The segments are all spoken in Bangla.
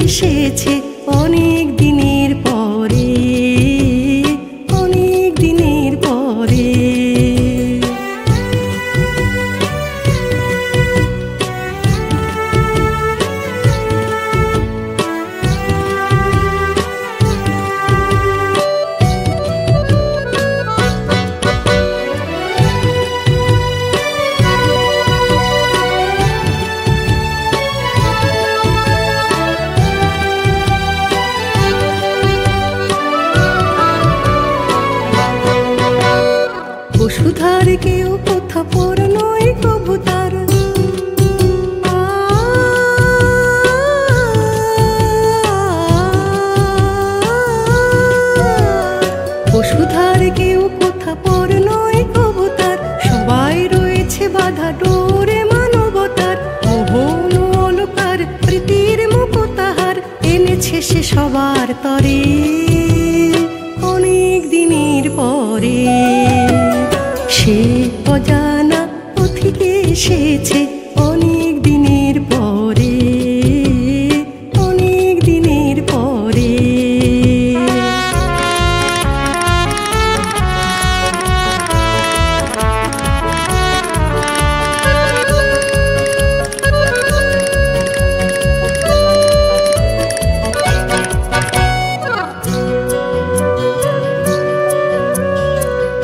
এসেছে অনেক দিনের পরে, অনেক দিনের পরে। বসুধার কেউ কোথা পর নয় কবুতর, বসুধার কেউ কোথা পর নয় কবুতর। সবাই রয়েছে বাধা ডোরে মানবতার, মোহন অলকার প্রীতির মুকুতাহার এনেছে সে সবার তরে অনেক দিনের পরে। সে অজানা পথিকে এসেছে অনেক দিনের পরে, অনেক দিনের পরে।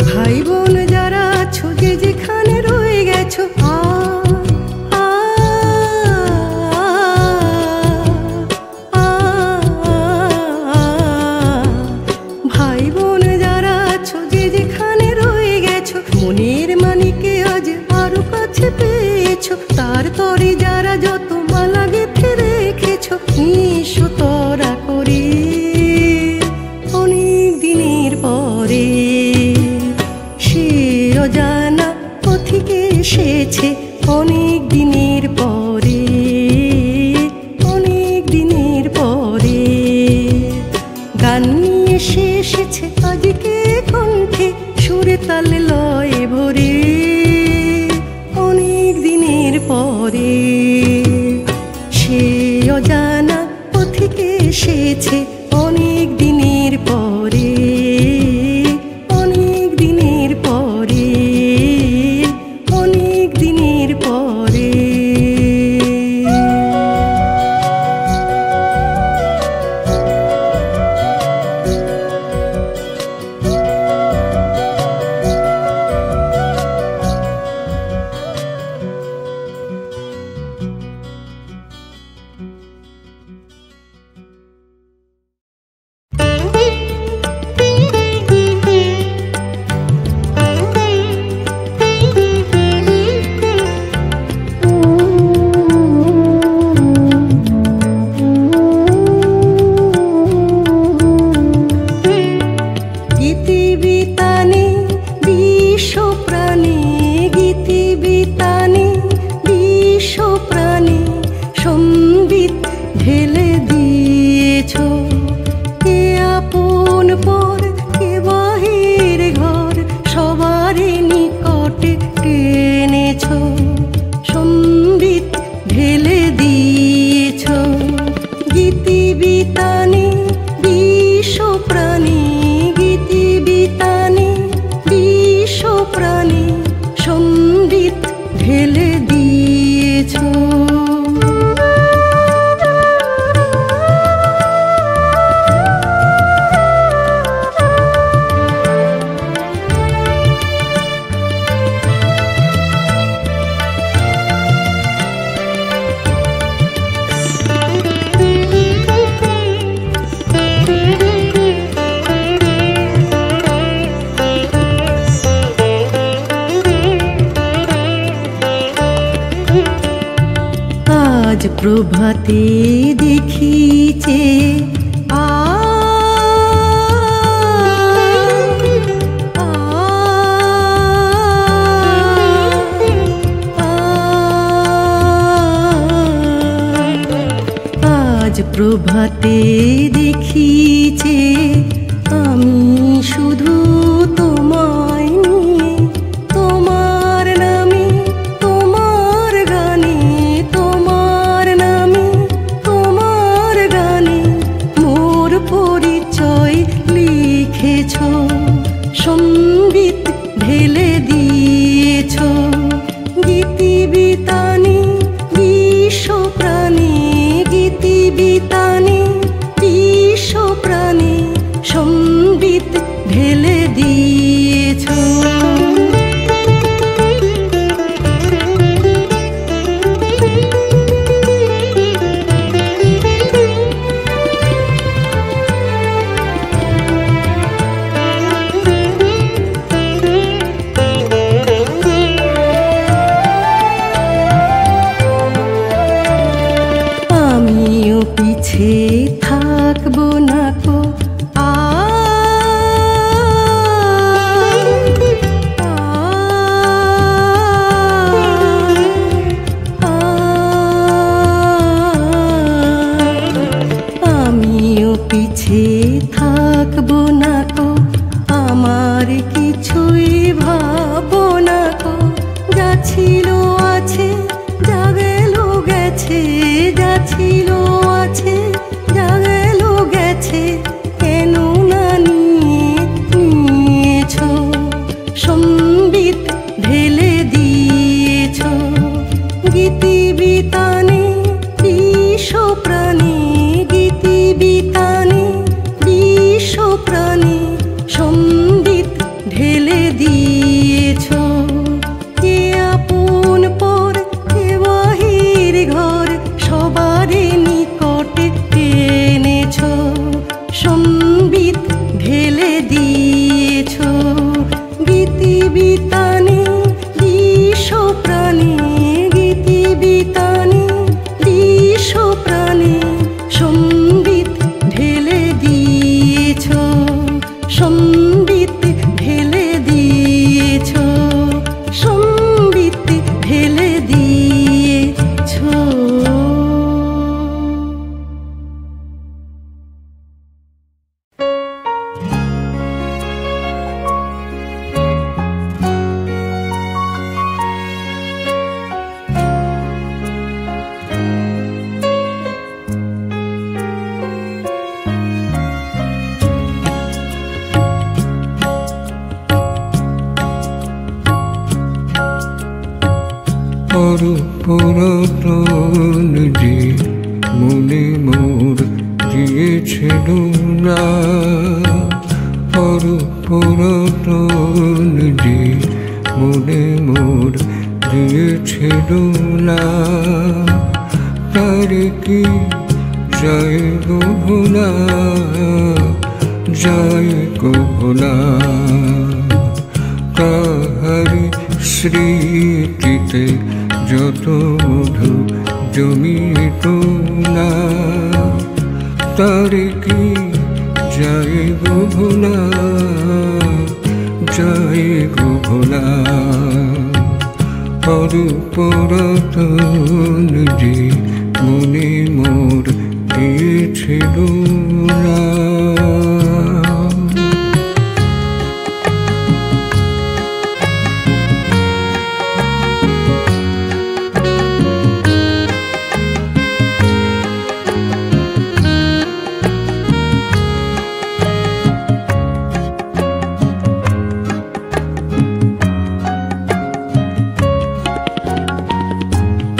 ভাই বোন যারা আছো যে যেখানে রয়ে গেছো, ভাই বোন যারা আছো যে যেখানে রয়ে গেছো, মনের মানিকে আজ আরো কাছে পেয়েছো। তার তরে যারা যত মালা গেঁথে রেখেছো, নিশো তরা করে অনেক দিনের পরে। সে অজানা পথিকে এসেছে অনেক দিনের পরে, অনেক দিনের পরে। গান নিয়ে সে এসেছে আজকে কণ্ঠে, সুরে তালে লয়ে ভরে অনেক দিনের পরে। সে অজানা পথিকে এসেছে অনেক দিনের পরে, অনেক দিনের পরে, অনেক দিনের পরে। প্রভাতে দেখিছে আজ প্রভাতে দেখিছে আমি শুধু তোমায় নিয়ে, তোমার নামে তোমার গানে, তোমার নামে তোমার গানে। সম্বিত ঢেলে দিয়েছ। গীতিবিতানে বিশ্ব প্রাণে, গীতিবিতানে বিশ্ব প্রাণে সম্বিত ঢেলে দিয়েছ। পিছে থাকবো না কো আমিও পিছে থাকবো না কো, আমার কিছুই ভাবো না কো। যা ছিল আছে, যা গেল গেছে, যা ছিল আছে, যা গেল গেছে, কেন না নিয়েছ সম্বিত ঢেলে দিয়েছ। গীতিবিতানে বিশ্ব প্রাণে, গীতিবিতানে বিশ্ব প্রাণে সম্বিত ঢেলে দিয়েছ। কে আপন পর, কে বাহির ঘর, সবারে নিকটে এনেছ সম্বিত ঢেলে দিয়েছ। গীতিবিতানে বিশ্ব প্রাণে, গীতিবিতানে বিশ্ব প্রাণে সম্বিত ঢেলে দিয়েছ, সম্বিত ঢেলে দিয়েছ, সম্বিত ঢেলে দিয়েছ। পুরাতন যে মনে মোর দিয়েছিল না, পুরাতন যে মনে মোর দিয়েছিল না, তার কি যায় গো ভোলা, যায় গো ভোলা। তাহার স্মৃতিতে যত মধু জমিত না, তার কি যায় গো ভোলা, যায় গো ভোলা। পুরাতন যে মনে মোর দিয়েছিল না।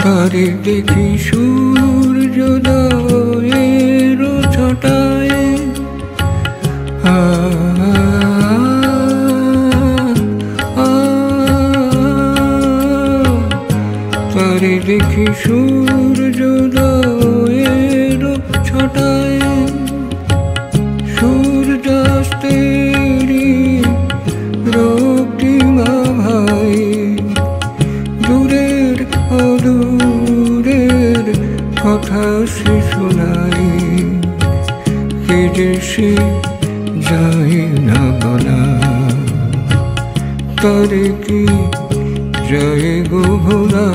তারে দেখি সূর্যোদয়ের ছটায়, তারে দেখি সূর্যোদয়ের ছটায়, সূর্যাস্তেরই রক্তিমা ভাই, দূরের অদূরের কথা সে শোনাই, কে যে সে যায় না বলা, তারে কি যায় গো ভোলা,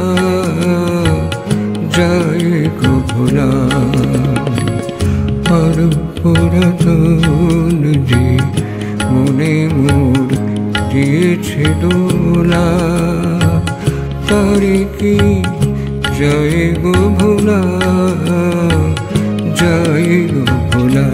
যায় গো ভোলা। পুরাতন যে মনে মোর দিয়েছিল না, তারে কি যায় গো ভোলা, যায় গো ভোলা।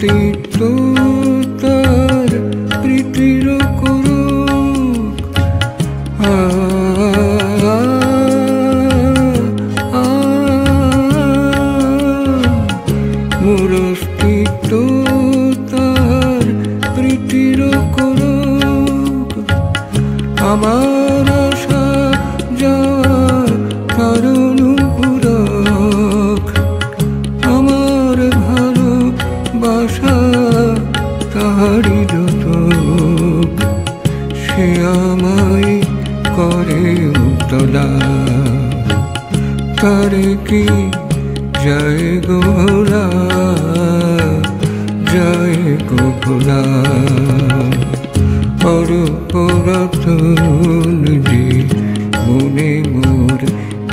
অস্তিত্ব তার প্রীতির করুক। মোর অস্তিত্ব তার প্রীতির করুক। আমার আশা যাওয়া তার অনুপূরক। আমার ভালোবাসা তাহারি যতক। সে আমায় করে উতলা, তারে কি যায় গো ভোলা, যায় গো ভোলা। অরূপ রতন যে মনে মোর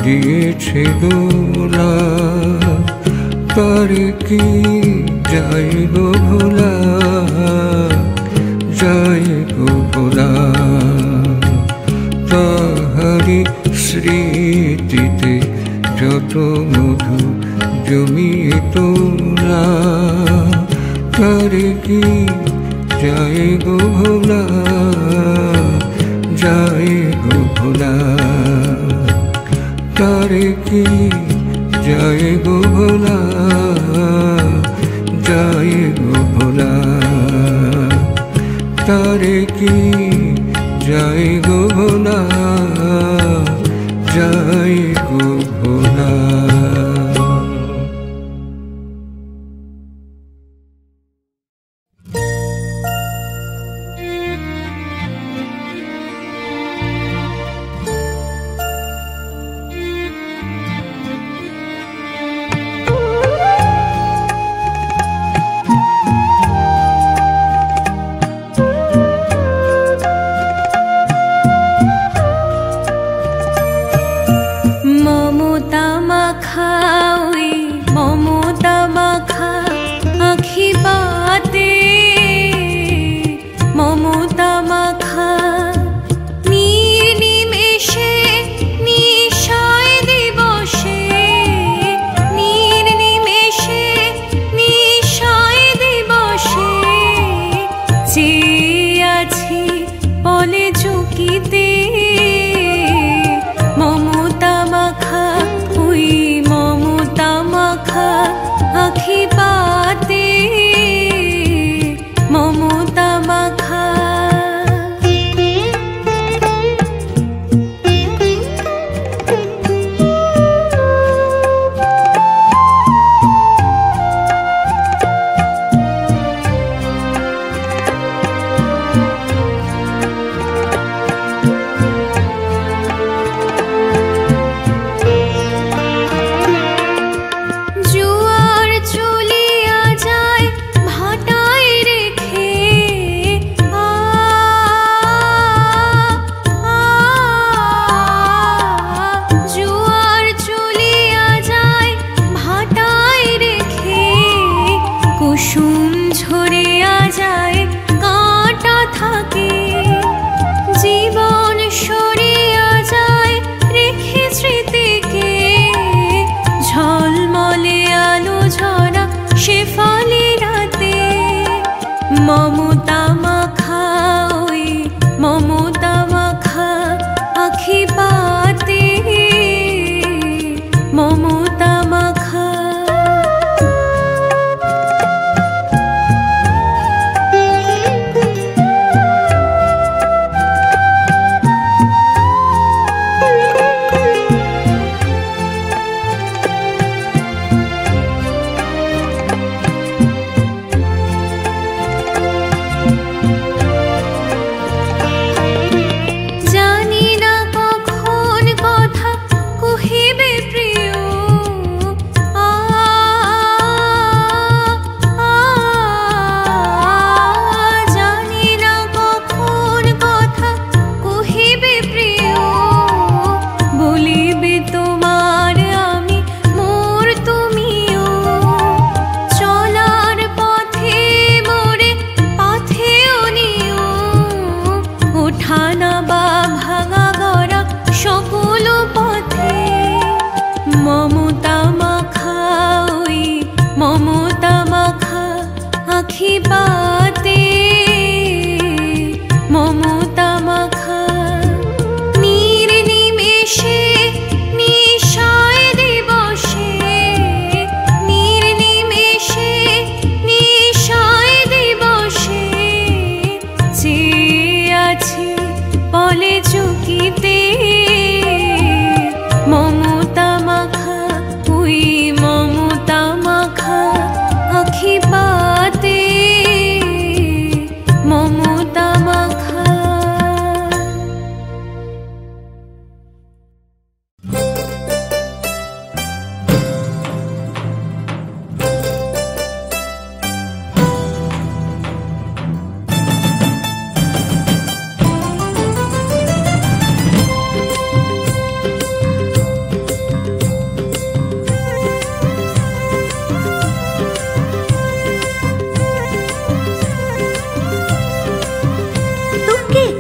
দিয়েছে দোলা, তারে কি যায় গো ভোলা, যায় গো ভোলা। তাহারি স্মৃতিতে যত মধু জমিয়ে তোলা, তারে কি যায় গো ভোলা, যায় গো ভোলা। তারে কি যায় গো ভোলা, যায় গো ভোলা। তারে কি যায় গো ভোলা, যায় গো ভোলা।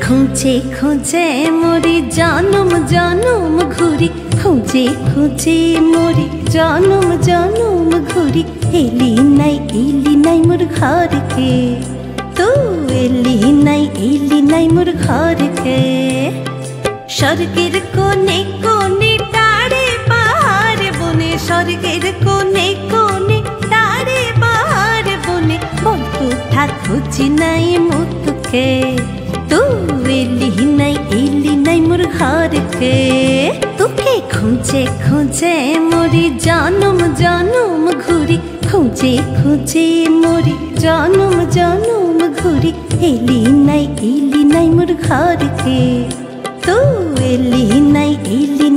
খুঁজে খুঁজে মরি জনম জনম ঘুরি, খুঁজে খুঁজে মরি জনম জনম ঘুরি। এলি নাই মোর ঘরকে, তো এলি নাই মোর ঘরকে। স্বর্গের কোণে কোণে তারে পাহাড় বনে, স্বর্গের কোণে কোণে তারে পাহাড় বনে। বল কোথা খুঁজি নাই মুতকে, তো এলি নাই মোর ঘরকে। তোকে খুঁজে খুঁজে মরি জনম জনম ঘুরি, খুঁজে খুঁজে মরি জনম জনম ঘুরি। এলি নাই মোর ঘরকে, তো এলি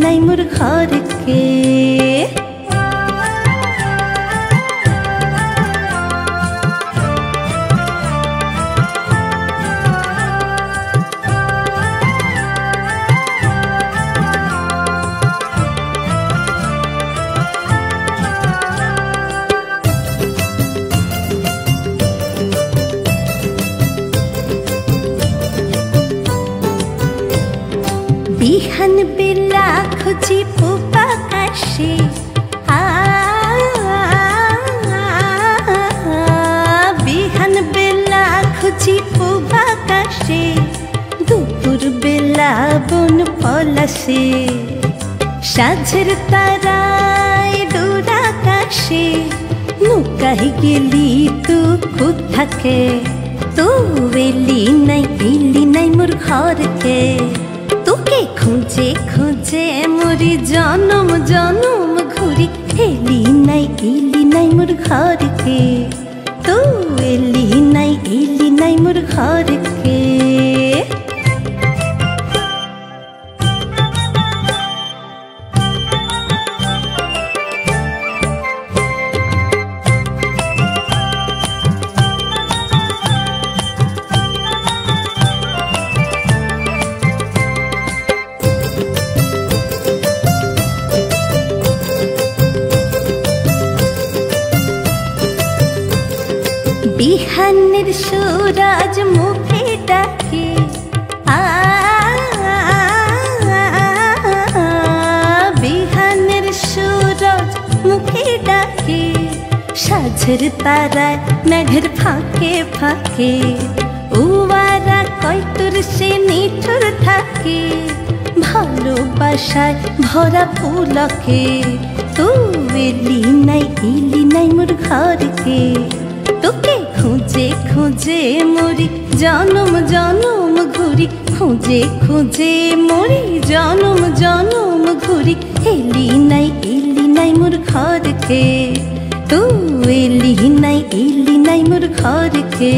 নাই মোর ঘরকে। বিহান বেলা খুঁজি পূব আকাশে, বিহান বেলা খুঁজি পূব আকাশে। দুপুর বেলা বন পলাশে, সাঁঝের তারায় দূর আকাশে। লুকাই গেলি তু কোথাকে, তো এলি নাই মোর ঘরকে। তোকে খুঁজে খুঁজে মরি জনম জনম ঘুরি, এলি নাই মোর ঘরকে। তো এলি নাই মোর ঘরকে। বিহানের সুরাজ মুখে ডাকে, বিহানের সুরাজ মুখে ডাকে। সাঁঝের তারায় মেঘের ফাঁকে ফাঁকে, উয়ারা কয়তুর সে নিঠুর থাকে। ভালোবাসায় ভরা পুলকে, তো এলি নাই মোর ঘরকে। তোকে খুঁজে খুঁজে মরি জনম জনম ঘুরি, খুঁজে খুঁজে মরি জনম জনম ঘুরি। এলি নাই মোর ঘরকে, তো এলি নাই মোর ঘরকে।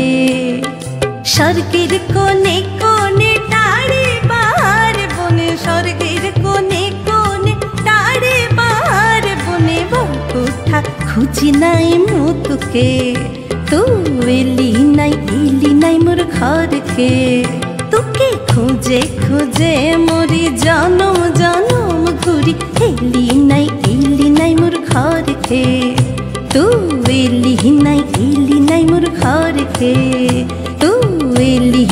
স্বর্গের কোণে কোণে তারে পাহাড় বনে, স্বর্গের কোণে কোণে তারে পাহাড় বনে। বল কোথা খুঁজি নাই মুতকে, তো এলি নাই মোর ঘরকে। তোকে খুঁজে খুঁজে মরি জনম জনম ঘুরি, এলি নাই মোর ঘরকে। তো এলি নাই মোর ঘরকে, তো এলি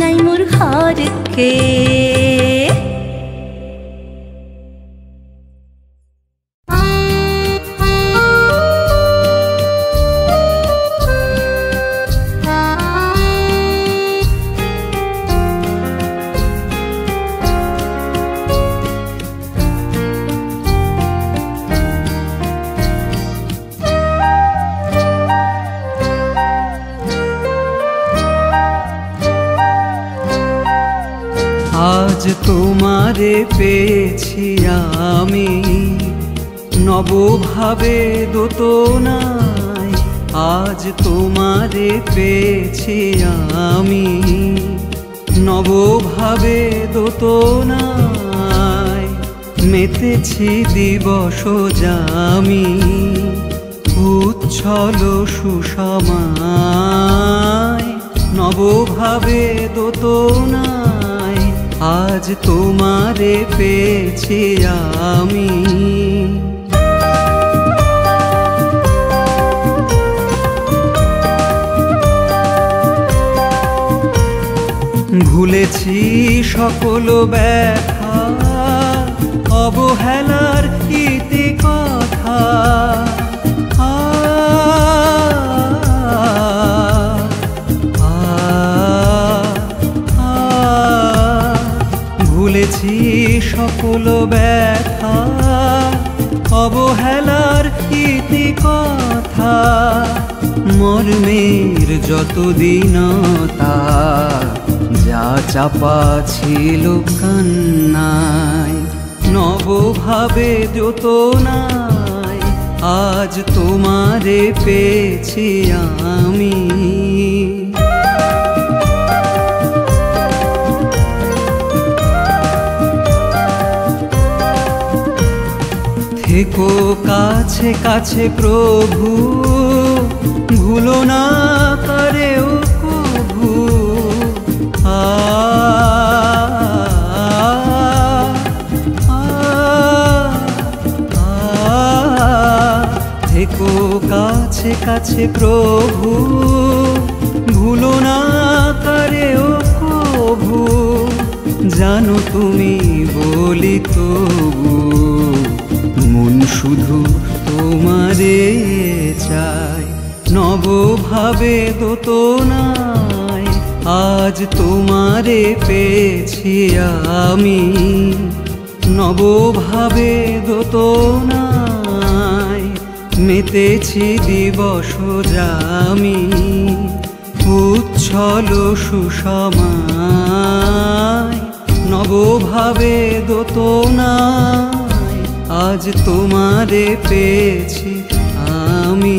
নাই মোর ঘরকে। আজ তোমারে পেয়েছি আমি নবভাবে দোতনায়, আজ তোমারে পেয়েছি আমি নবভাবে দোতনায়। মেতেছি দিবস জামি উচ্ছল সুষমায়, নবভাবে দোতনায়। আজ তোমারে পেয়েছি আমি। ভুলেছি সকল ব্যথা অবহেলার ইতি কথা ভুলেছি সকল ব্যথা অবহেলার ইতি কথা মর্মের যত দীনতা যা চাপা ছিল কান্নায় নবভাবে যত নাই আজ তোমারে পেয়েছি আমি থেকো কাছে কাছে প্রভু ভুলো না করেও কভু থেকো কাছে কাছে প্রভু ভুলো না করেও কভু জানো তুমি বলি তবু মন শুধু তোমারে চাই নবভাবে দোতনায় আজ তোমারে পেয়েছি আমি নবভাবে দোতনায় মেতেছি দিবস জামি উচ্ছল সুষমায় নবভাবে দোতনায় আজ তোমারে পেয়েছি আমি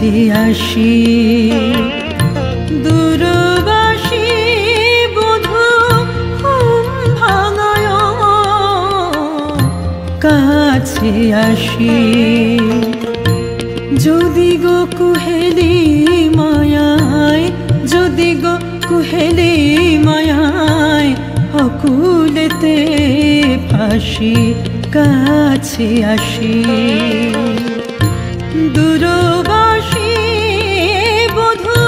কাছে আসি দূরবাসী বধূ ঘুম ভাঙায় কাছে আসি যদি গো কুহেলি মায়ায় যদি গো কুহেলি মায়ায় অকুলেতে ফাঁসি কাছে আসি দূরবাসী বধূ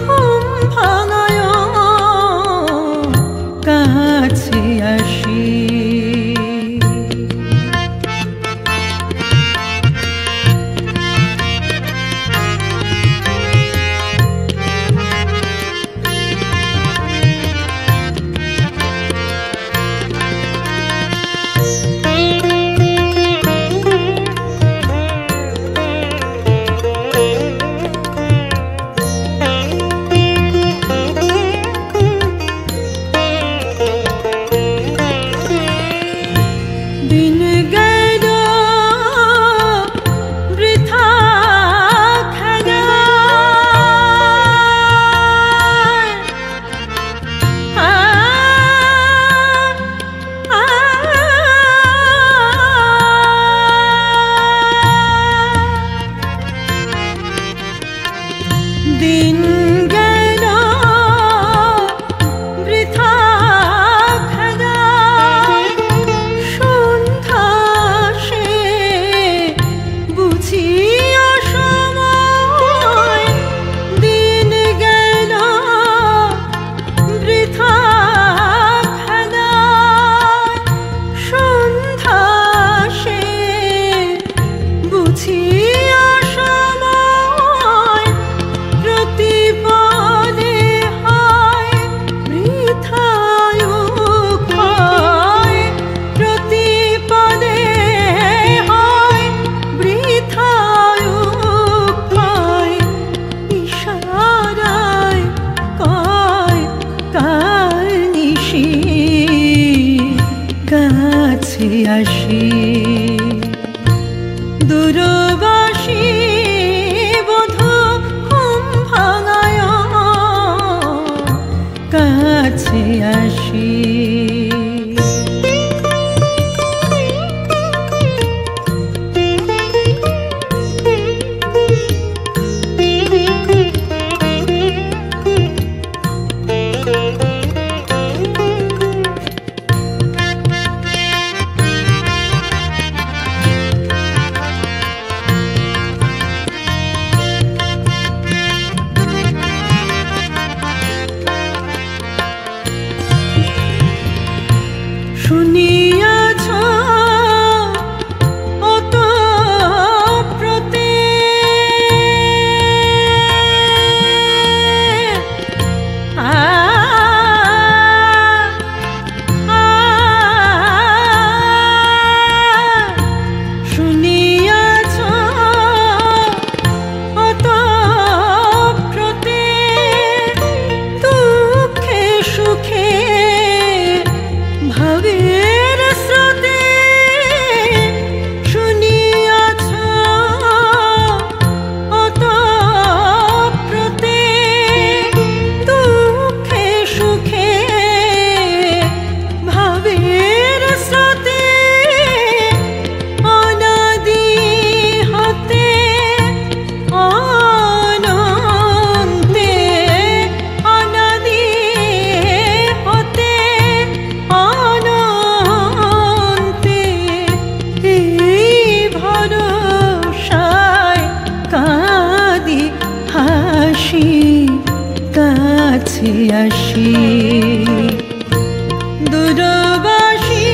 ঘুম ভাঙায় কাছে আসি দিন গেল বৃথা খেলায় সন্ধ্যা সে বুঝি অসময় দিন গেল বৃথা খেলায় সন্ধ্যা সে বুঝি কাছে আসি দূরবাসী বধূ ঘুম ভাঙায় কাছে আসি শুনিয়াছ ওতপ্রোতে শুনিয়াছ ওতপ্রোতে দুঃখে সুখে ভাবের স্রোতে শুনিয়াছ ওতপ্রোতে দুঃখে সুখে ভাবের স্রোতে অনাদি হতে অনন্তে অনাদি হতে অনন্তে এই ভরসায় কাঁদি হাসি কাছে আসি দূরবাসী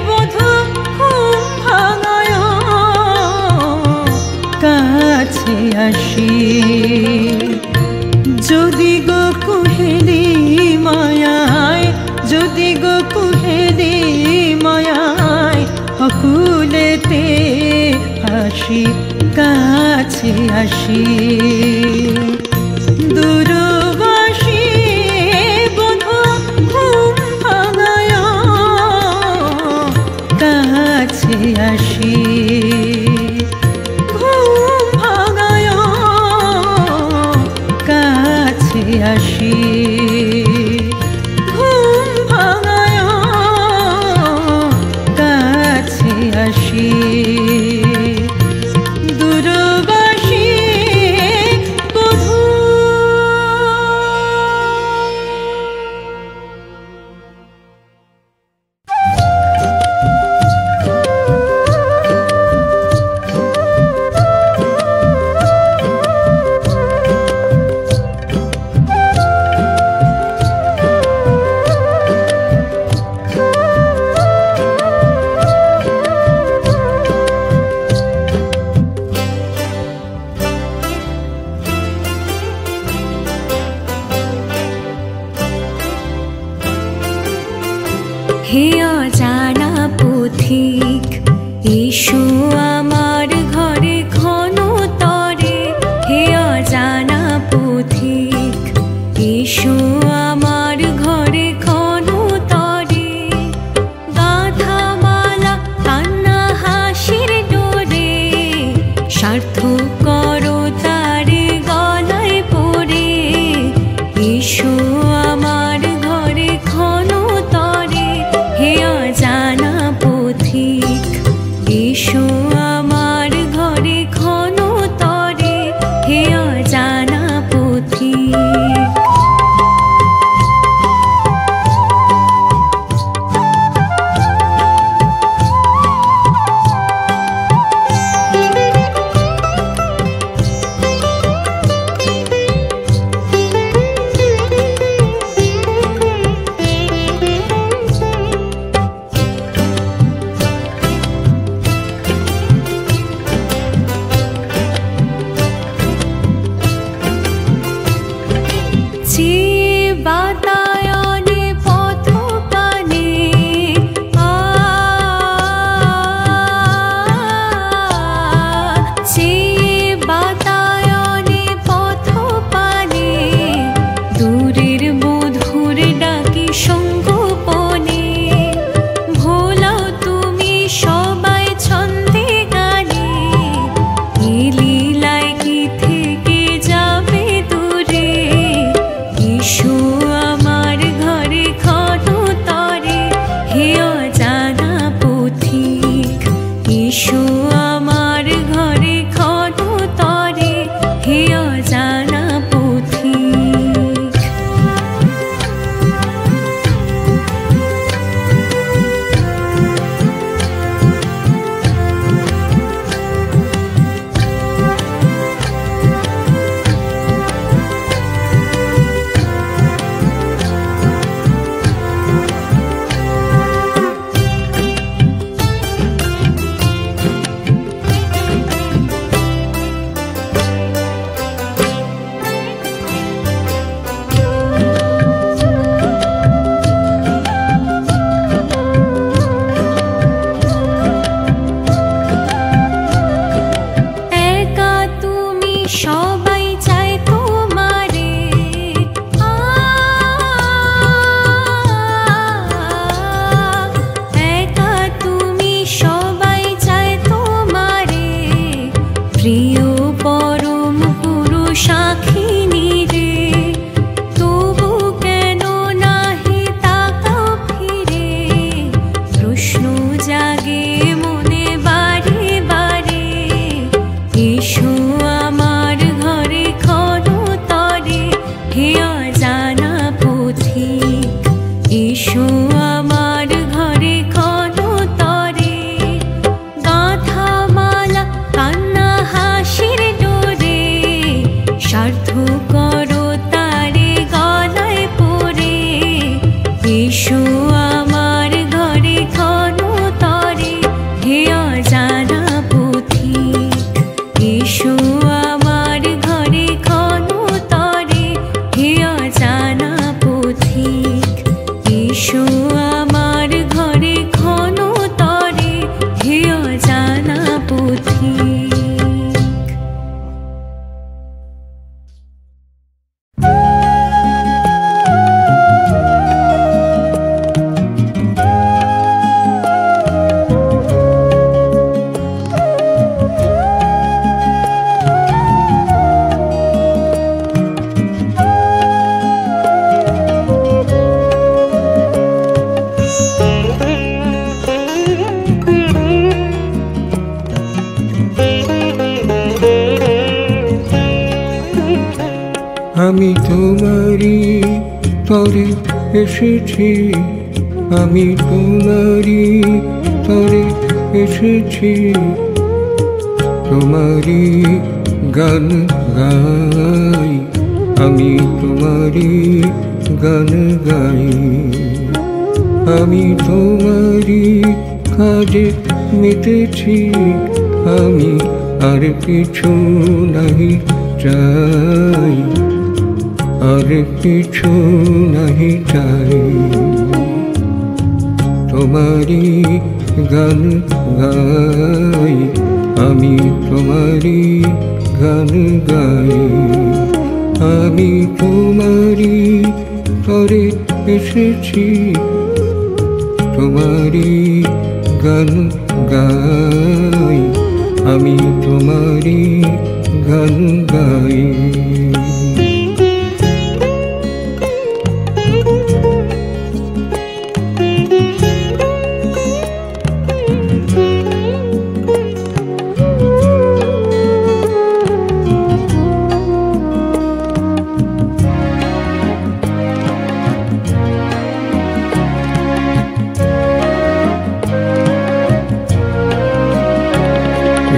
বধূ ঘুম ভাঙায় কাছে আসি যদি গো কুহেলি মায়ায় যদি গো কুহেলি মায়ায় অকুলেতে আসি কাছে আসি দূরবাসী বধূ ঘুম ভাঙায় কাছে আসি ঘুম ভাঙায় হে অজানা পথিক এসো আমার ঘরে ক্ষণ তরে, হে অজানা পথিক এসো আমার ঘরে ক্ষণ তরে। গাঁথা মালা কান্না হাসির ডোরে, সার্থক করো তারে গলায় পরে। এসো আমার ঘরে ক্ষণ তরে, হে অজানা পথিক এসো আমার ঘরে ক্ষণ তরে, হে অজানা পথিক। যে বাতায়নে পথ পানে যে বাতায়নে পথ পানে, দূরের মধুর ডাকে সঙ্গোপনে। ভোলাও তুমি সবাই ছন্দে গানে, এ লীলায় কি থেকে যাবে দূরে। এসো আমার ঘরে ক্ষণ তরে, হে অজানা পথিক এসো আমার ঘরে ক্ষণ তরে, হে অজানা পথিক। একা তুমি সবাই চায় তোমারে, একা তুমি সবাই চায় তোমারে। প্রিয় পরম পুরুষ সাক্ষিনী রে, তবু কেন নাহি তাকাও ফিরে। প্রশ্ন জাগে মনে বারে বারে, এসো আমার ঘরে ক্ষণ তরে, হে অজানা পথিক এসো আমার ঘরে ক্ষণ তরে। গাঁথা মালা কান্না হাসির ডোরে, সার্থক করো তারে গলায় পরে। এসো আমার ঘরে ক্ষণ তরে, হে অজানা পথিক এসো আমার ঘরে ক্ষণ তরে, হে অজানা পথিক এসো আমার ঘরে ক্ষণ তরে, হে অজানা পথিক। আমি তোমারি তরে এসেছি, আমি তোমারি তরে এসেছি। তোমারি গান গাই, আমি তোমারি গান গাই। আমি তোমারি কাজে মেতেছি, আমি আর কিছু নাহি চাই, আর কিছু নাহি চাই। গান গাই, আমি তোমারই গান গাই, আমি তোমারই তরে এসেছি, তোমারই গান গাই, আমি তোমারই গান গাই।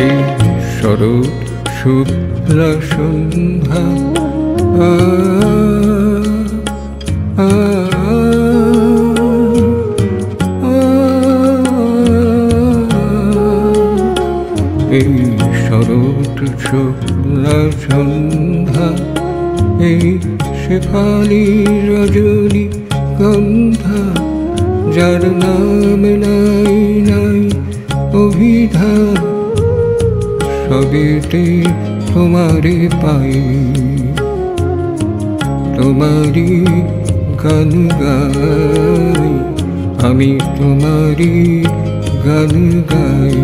এই শরৎ শুক্লা সন্ধ্যা এই শরৎ শুক্লা সন্ধ্যা, এই শেফালি রজনী গন্ধা, যার নাম নাই নাই অভিধান, সবেতে তোমারে পাই, তোমারই গান গাই, আমি তোমারই গান গাই,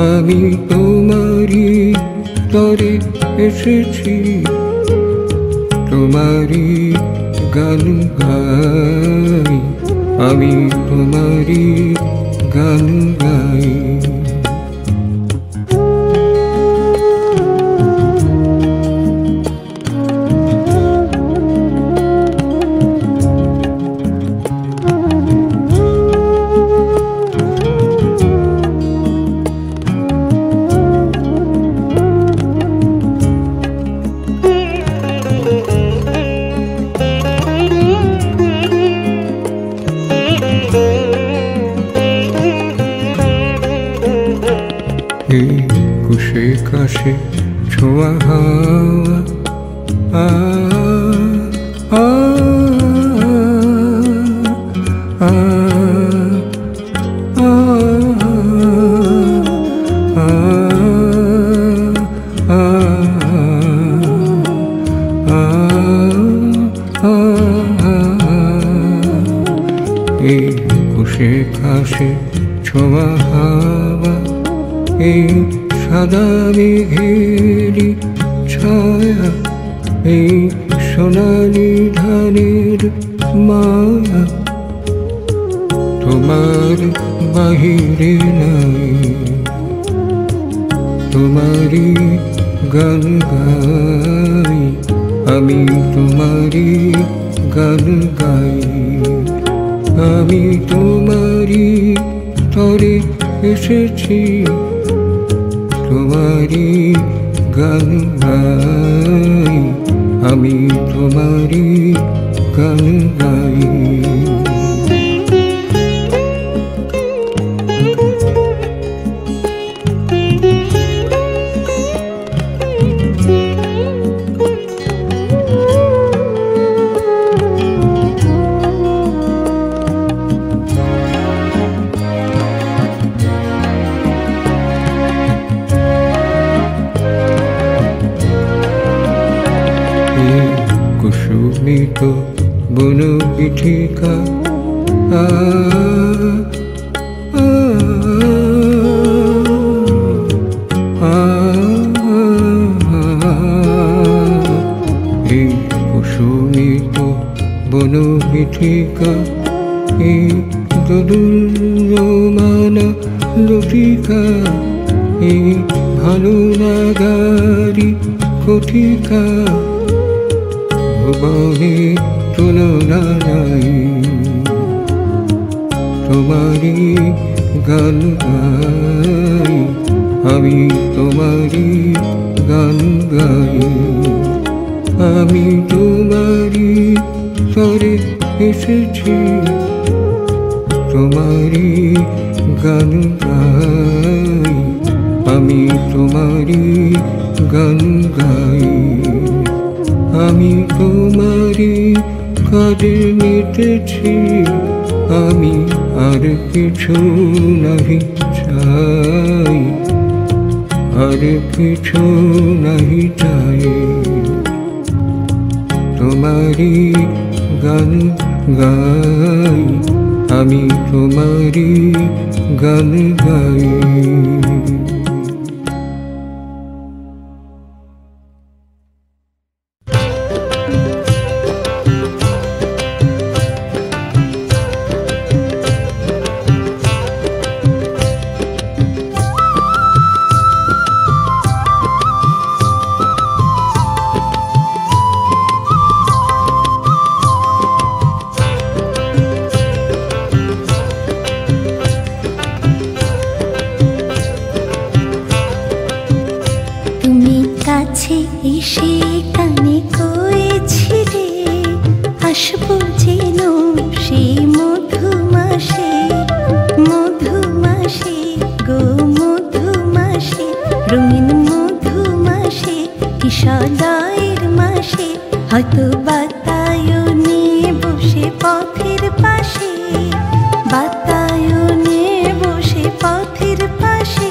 আমি তোমারই তরে এসেছি, তোমারই গান গাই, আমি তোমারই গান গাই। এই কুশে কাশে ছোঁয়া হাওয়া, এই কুশে কাশে ছোঁয়া হাওয়া, এই সাদা মেঘেরি ছায়া, এই সোনালি ধানের মায়া, তোমার বাহিরে নাই, তোমারই গান গাই, আমি তোমারই গান গাই, আমি তোমারই তরে এসেছি, তোমারই গান গাই, আমি তোমারই গান গাই। কুসুমিত বন পিঠিকা, এই কুসুমিত বন পিঠিকা, এই দোদুল্যমানা লতিকা, এই ভালো লাগারি কথিকা, ভুবনে তুলনা নাই, তোমারই গান গাই, আমি তোমারই গান গাই, আমি তোমারই তরে এসেছি, তোমারই গান গাই, আমি তোমারই গান গাই, আমি তোমারই কাজে মিটেছি আমি, আর কিছু নাহি চাই, আর কিছু নাহি চাই। তোমারি গান গাই আমি, তোমারি গান গাই। কাছে এসে কানে কয়েছিলে আসবো যেন সেই মধুমাসে, মধুমাসে গো মধুমাসে, রঙিন মধুমাসে, কিশোরের মাসে, হয়তো বাতায়নে বসে পথের পাশে, বাতায়নে বসে পথের পাশে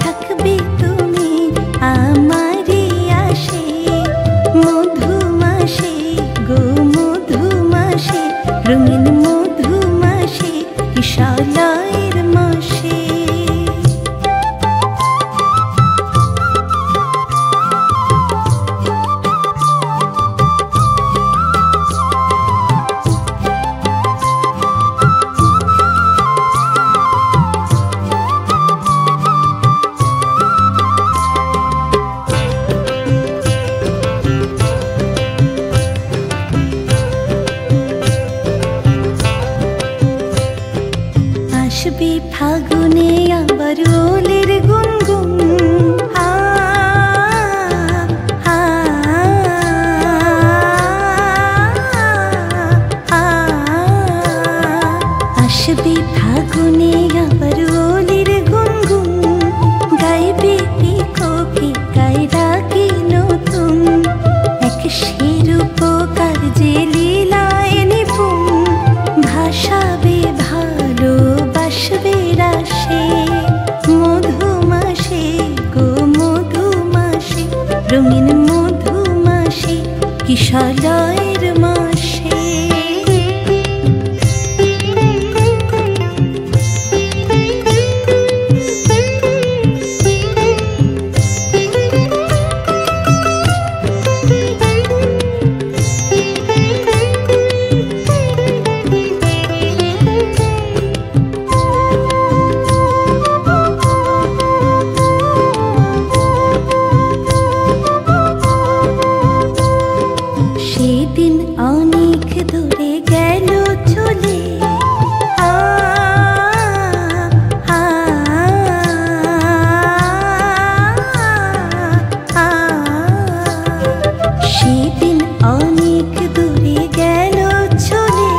থাকবে তুমি আমারই আসে, মধুমাসে গো মধুমাসে, রঙিন মধুমাসে, কিশোরের মাসে। আসবে ফাগুনে আবার ওলের গুনগুন, আসবে ফাগুনে আবার ওলের গুনগুন, গাইবে কোকি গায়রা কি নতুন, এক শের উপকার যে লীলায় নিপুণ, ভাসাবে ভালোবাসবে রাশে, মধুমাসে গো মধুমাসে, রঙিন মধুমাসে, কিশোরের মাসে। সেদিন অনেক দূরে গেল চলে, সেদিন অনেক দূরে গেল চলে,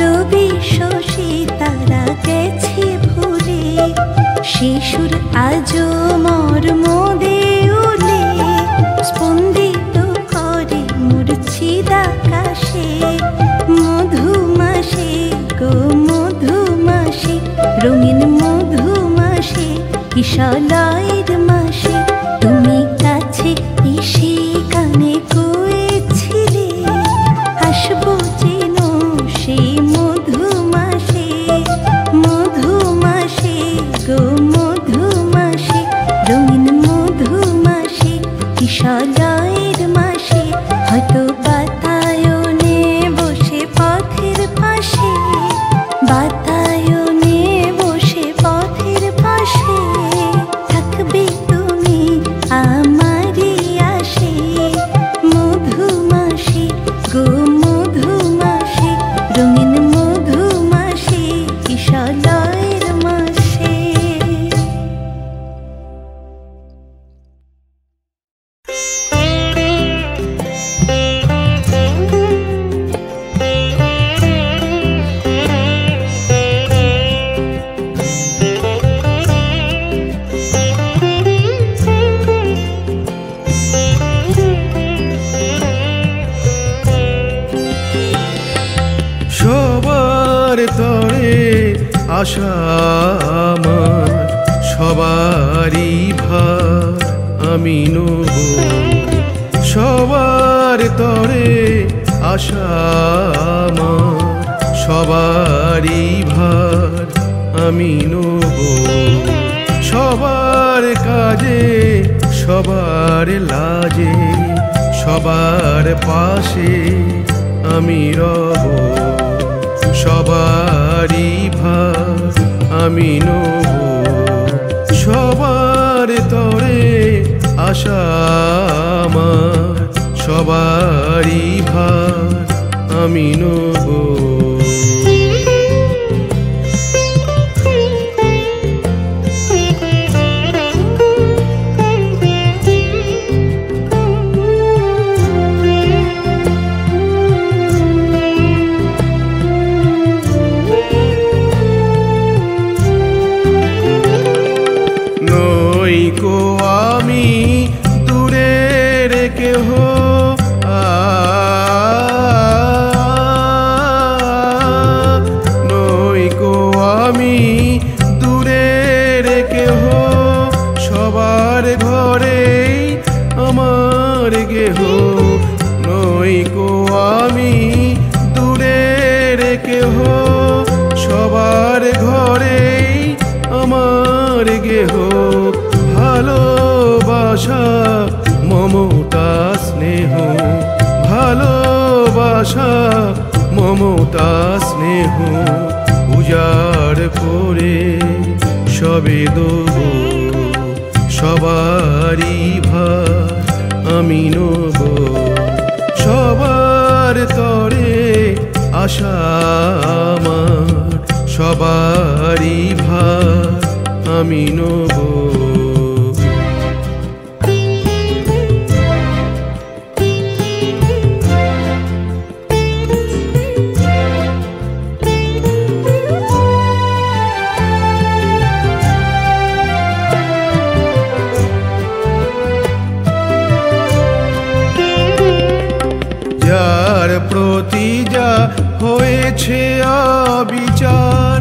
রবি শশী তারা গেছে ভুলে, শিশুর আজও মর্ম দেউলে, স্পন্দিত করে মূর্ছিদাকাশে, মধুমাসে গো মধুমাসে, রঙিন মধুমাসে, কিশোরের মাসে। তুমি কাছে এসে কানে কয়েছিলে আসবো যেন সেই মধুমাসে, মধুমাসে গো মধুমাসে, রঙিন মধুমাসে, কিশোরের মাসে, হয়তো বাতায়নে বসে পথের পাশে, বাতায়নে বসে পথের পাশে থাকবে আশা আমার, সবারই ভার আমি নেব। সবার তরে আশা আমার, সবারই ভার আমি নেব। সবার কাজে সবার লাজে সবার পাশে আমি রব। সবারই ভার আমি নেব। সবার তরে আশা আমার, সবারই ভার আমি নেব। নইকো আমি দূরের কেহ, নইকো আমি দূরের কেহ। সবার ঘরেই আমার গেহ। নইকো আমি দূরের কেহ, সবার ঘরেই আমার গেহ। ভালোবাসা মমতা স্নেহ, ভালোবাসা মমতা স্নেহ উজাড় করে সবে দেব। সবারই ভার আমি নেব। সবার তরে আশা আমার, সবারই ভার আমি নেব। যার প্রতি যা হয়েছে অবিচার,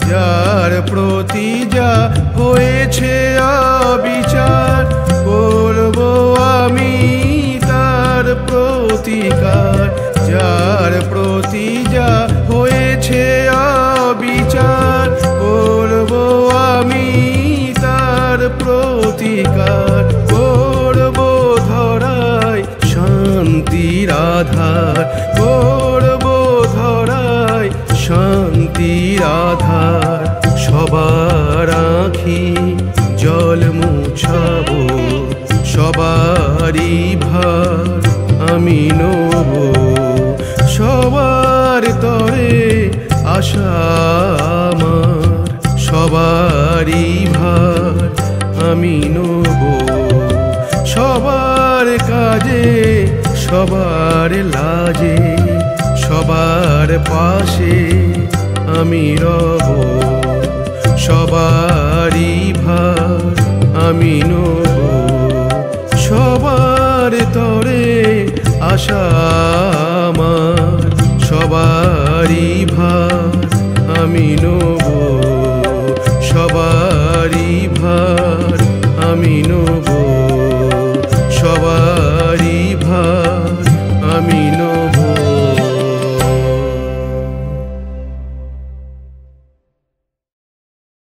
যার প্রতি যা হয়েছে অবিচার, করব আমি তার প্রতিকার। যার প্রতি যা হয়েছে অবিচার, করব আমি তার প্রতিকার। করব ধরায় শান্তির আধার, করব ধরায় শান্তির আধার। সবার আঁখি জল মুছাবো, সবারই ভার আমি নেব। সবার তরে আশা আমার, সবারই ভার আমি নেব। সবার কাজে সবার লাজে সবার পাশে আমি রব। সবারই ভার আমি নেব। সবার তরে আশা আমার, সবারই ভার আমি নেব।